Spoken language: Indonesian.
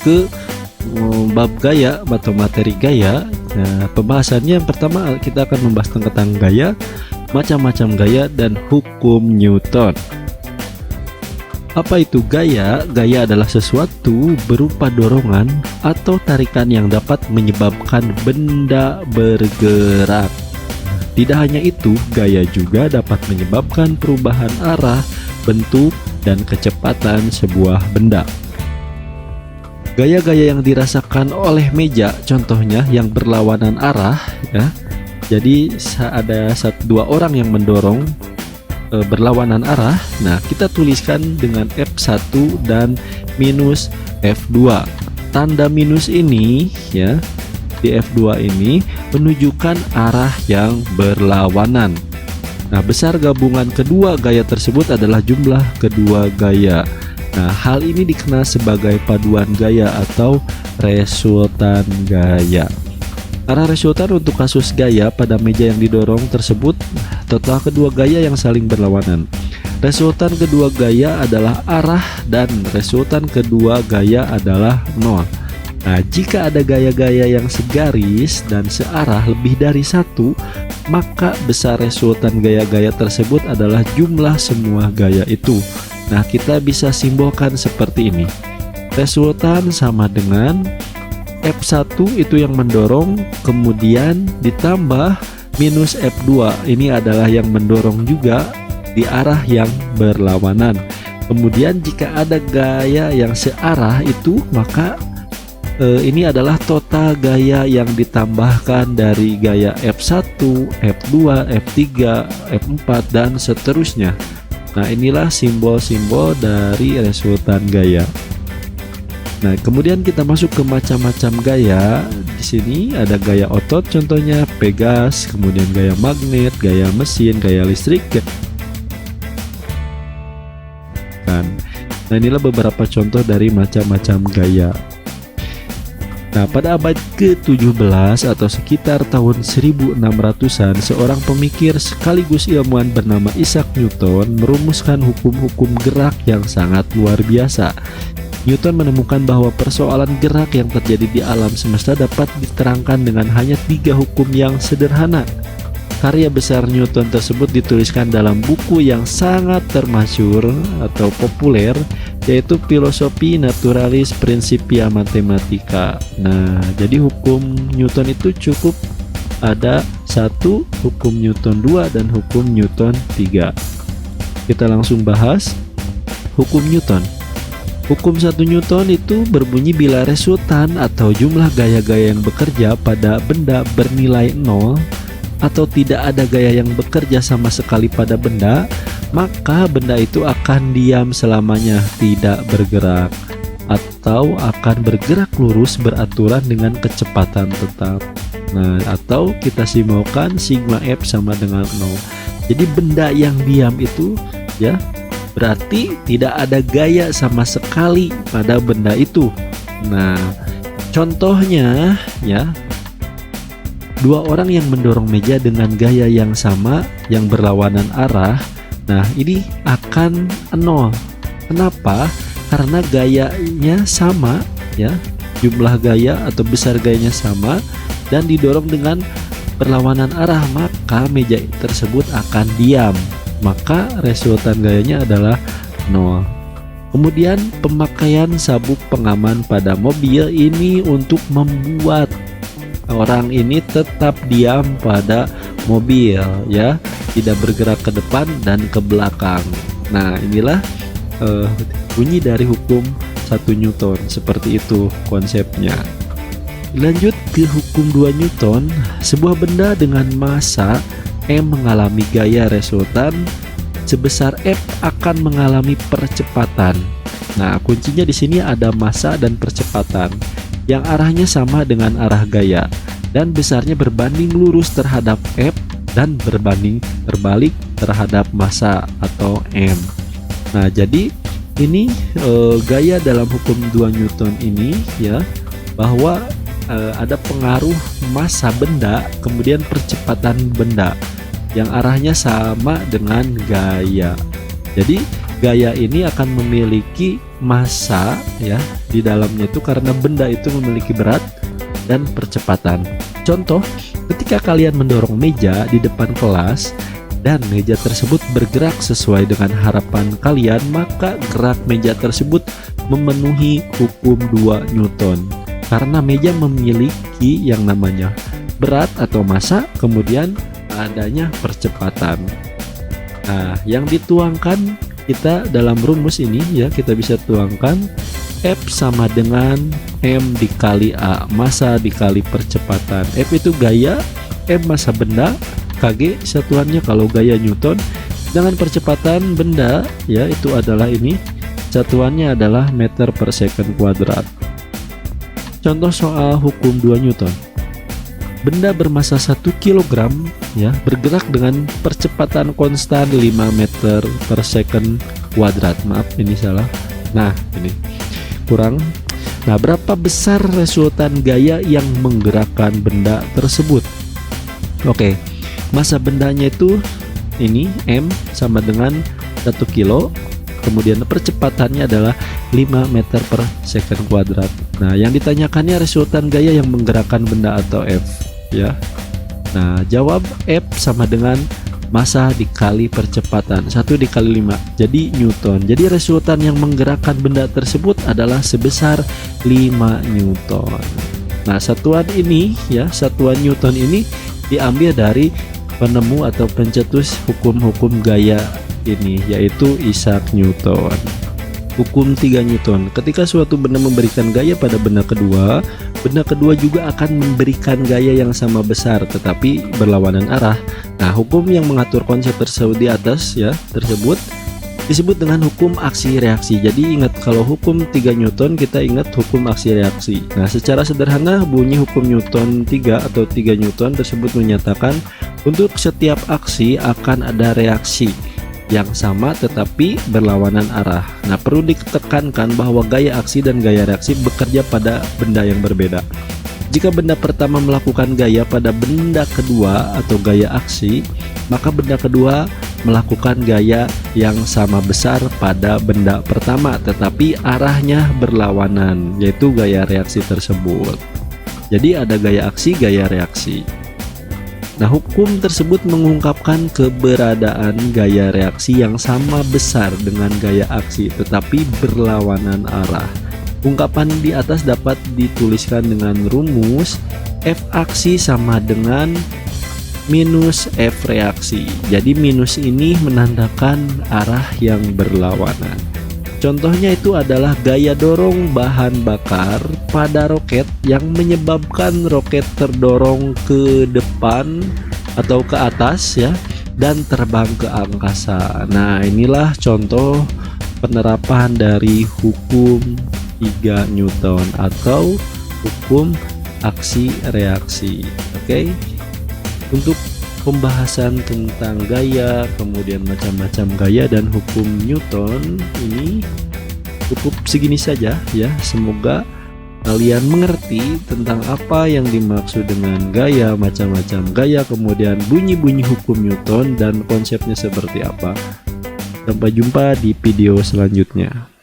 ke bab gaya atau materi gaya. Nah, pembahasannya yang pertama kita akan membahas tentang gaya, macam-macam gaya, dan hukum Newton. Apa itu gaya? Gaya adalah sesuatu berupa dorongan atau tarikan yang dapat menyebabkan benda bergerak. Tidak hanya itu, gaya juga dapat menyebabkan perubahan arah, bentuk, dan kecepatan sebuah benda. Gaya-gaya yang dirasakan oleh meja, contohnya yang berlawanan arah, ya. Jadi ada dua orang yang mendorong berlawanan arah. Nah, kita tuliskan dengan F1 dan minus F2. Tanda minus ini, ya, di F2 ini menunjukkan arah yang berlawanan. Nah, besar gabungan kedua gaya tersebut adalah jumlah kedua gaya. Nah, hal ini dikenal sebagai paduan gaya atau resultan gaya. Arah resultan untuk kasus gaya pada meja yang didorong tersebut total kedua gaya yang saling berlawanan. Resultan kedua gaya adalah arah dan resultan kedua gaya adalah 0. Nah, jika ada gaya-gaya yang segaris dan searah lebih dari satu, maka besar resultan gaya-gaya tersebut adalah jumlah semua gaya itu. Nah, kita bisa simbolkan seperti ini. Resultan sama dengan F1 itu yang mendorong, kemudian ditambah minus F2, ini adalah yang mendorong juga di arah yang berlawanan. Kemudian jika ada gaya yang searah itu, maka ini adalah total gaya yang ditambahkan dari gaya F1, F2, F3, F4, dan seterusnya. Nah, inilah simbol-simbol dari resultan gaya. Nah, kemudian kita masuk ke macam-macam gaya. Di sini ada gaya otot, contohnya pegas, kemudian gaya magnet, gaya mesin, gaya listrik. Nah, inilah beberapa contoh dari macam-macam gaya. Nah, pada abad ke-17 atau sekitar tahun 1600-an, seorang pemikir sekaligus ilmuwan bernama Isaac Newton merumuskan hukum-hukum gerak yang sangat luar biasa. Newton menemukan bahwa persoalan gerak yang terjadi di alam semesta dapat diterangkan dengan hanya 3 hukum yang sederhana. Karya besar Newton tersebut dituliskan dalam buku yang sangat termasyhur atau populer, yaitu Philosophiae Naturalis Principia Mathematica. Nah, jadi hukum Newton itu cukup ada 1, hukum Newton 2, dan hukum Newton 3. Kita langsung bahas hukum Newton. Hukum 1 Newton itu berbunyi bila resultan atau jumlah gaya-gaya yang bekerja pada benda bernilai 0 atau tidak ada gaya yang bekerja sama sekali pada benda, maka benda itu akan diam selamanya, tidak bergerak, atau akan bergerak lurus beraturan dengan kecepatan tetap. Nah, atau kita simbolkan sigma F sama dengan 0. Jadi benda yang diam itu, ya, berarti tidak ada gaya sama sekali pada benda itu. Nah, contohnya, ya, 2 orang yang mendorong meja dengan gaya yang sama yang berlawanan arah. Nah, ini akan 0. Kenapa? Karena gayanya sama, ya, jumlah gaya atau besar gayanya sama dan didorong dengan berlawanan arah, maka meja tersebut akan diam. Maka resultan gayanya adalah 0. Kemudian pemakaian sabuk pengaman pada mobil ini untuk membuat orang ini tetap diam pada mobil, ya, tidak bergerak ke depan dan ke belakang. Nah, inilah bunyi dari hukum 1 Newton, seperti itu konsepnya. Lanjut ke hukum 2 Newton. Sebuah benda dengan massa M mengalami gaya resultan sebesar F akan mengalami percepatan. Nah, kuncinya di sini ada massa dan percepatan yang arahnya sama dengan arah gaya dan besarnya berbanding lurus terhadap F dan berbanding terbalik terhadap massa atau M. Nah, jadi ini gaya dalam hukum 2 Newton ini, ya, bahwa ada pengaruh massa benda kemudian percepatan benda yang arahnya sama dengan gaya. Jadi gaya ini akan memiliki massa ya di dalamnya itu karena benda itu memiliki berat dan percepatan. Contoh, ketika kalian mendorong meja di depan kelas dan meja tersebut bergerak sesuai dengan harapan kalian, maka gerak meja tersebut memenuhi hukum 2 Newton. Karena meja memiliki yang namanya berat atau massa, kemudian adanya percepatan. Nah, yang dituangkan kita dalam rumus ini ya, kita bisa tuangkan F sama dengan M dikali A, massa dikali percepatan. F itu gaya, M massa benda, Kg satuannya kalau gaya Newton, dengan percepatan benda ya itu adalah ini, satuannya adalah meter per second kuadrat. Contoh soal hukum 2 Newton. Benda bermassa 1 kg ya bergerak dengan percepatan konstan 5 meter per second kuadrat. Maaf ini salah. Nah, ini kurang. Nah, berapa besar resultan gaya yang menggerakkan benda tersebut? Oke, massa bendanya itu ini M sama dengan 1 kilo. Kemudian percepatannya adalah 5 meter per second kuadrat. Nah, yang ditanyakannya resultan gaya yang menggerakkan benda atau F ya. Nah, jawab F sama dengan massa dikali percepatan 1 dikali 5 jadi Newton. Jadi resultan yang menggerakkan benda tersebut adalah sebesar 5 Newton. Nah, satuan ini ya, satuan Newton ini diambil dari penemu atau pencetus hukum-hukum gaya ini, yaitu Isaac Newton. Hukum 3 Newton. Ketika suatu benda memberikan gaya pada benda kedua juga akan memberikan gaya yang sama besar tetapi berlawanan arah. Nah, hukum yang mengatur konsep tersebut di atas ya tersebut disebut dengan hukum aksi reaksi. Jadi ingat, kalau hukum 3 Newton kita ingat hukum aksi reaksi. Nah, secara sederhana bunyi hukum Newton 3 atau 3 Newton tersebut menyatakan untuk setiap aksi akan ada reaksi yang sama tetapi berlawanan arah. Nah, perlu ditekankan bahwa gaya aksi dan gaya reaksi bekerja pada benda yang berbeda. Jika benda pertama melakukan gaya pada benda kedua atau gaya aksi, maka benda kedua melakukan gaya yang sama besar pada benda pertama tetapi arahnya berlawanan, yaitu gaya reaksi tersebut. Jadi ada gaya aksi, gaya reaksi. Nah, hukum tersebut mengungkapkan keberadaan gaya reaksi yang sama besar dengan gaya aksi tetapi berlawanan arah. Ungkapan di atas dapat dituliskan dengan rumus F aksi sama dengan minus F reaksi. Jadi minus ini menandakan arah yang berlawanan. Contohnya itu adalah gaya dorong bahan bakar pada roket yang menyebabkan roket terdorong ke depan atau ke atas ya dan terbang ke angkasa. Nah, inilah contoh penerapan dari hukum 3 Newton atau hukum aksi reaksi. Oke. Untuk pembahasan tentang gaya, kemudian macam-macam gaya dan hukum Newton ini cukup segini saja ya. Semoga kalian mengerti tentang apa yang dimaksud dengan gaya, macam-macam gaya, kemudian bunyi-bunyi hukum Newton dan konsepnya seperti apa. Sampai jumpa di video selanjutnya.